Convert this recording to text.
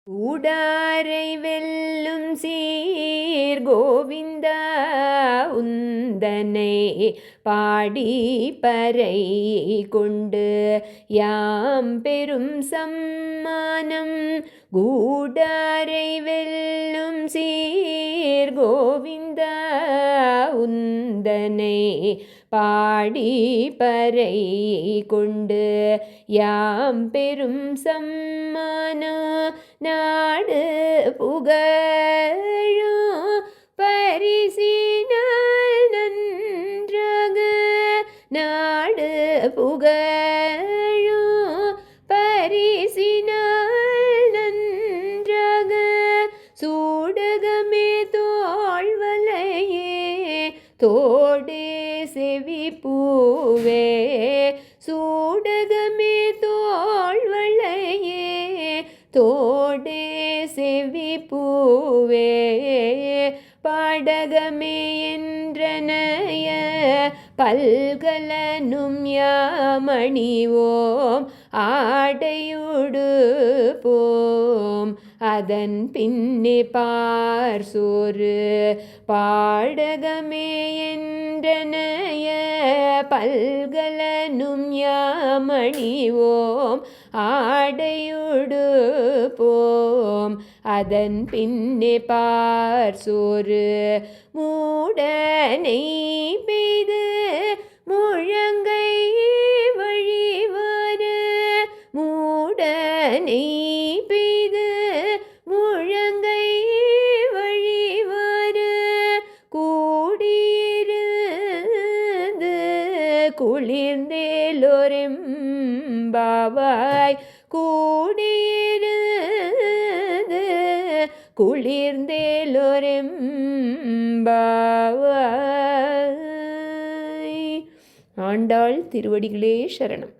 ஊடாரை வெல்லும் சீர் கோவிந்தா உந்தனை பாடி பறை கொண்டு யாம் பெரும் சம்மானம். கூடாரை வெல்லும் சீர் கோவிந்தா உந்தனை பாடி பறை கொண்டு யாம் பெரும் சம்மானம். நாடு புகழும் பரிசினால் நன்றாக நாடு புகழும் பரிசினால் நன்றாக சூடகமே தோள்வளையே தோடே செவி பூவே சூடகமே தோள்வளையே தோடே செவி பூவே பாடகமே என்றனைய பல்கலனும் யாமணிவோம் ஆடையுடு போம் அதன் பின்னே பார் சோறு. பாடகமே என்றனைய பல்கலனும் யாமணிவோம் ஆடையுடு போம் அதன் பின்னே பார் சோறு. மூடனை பெய்து முழங்கை வழிவர மூடனை பெய்து முழங்கை வழிவர கூடியிருந்து குளிர்ந்தேலோரெம்பாவாய் கூடியிருந்து குளிர்ந்தேலோரெம்பாவாய். ஆண்டாள் திருவடிகளே சரணம்.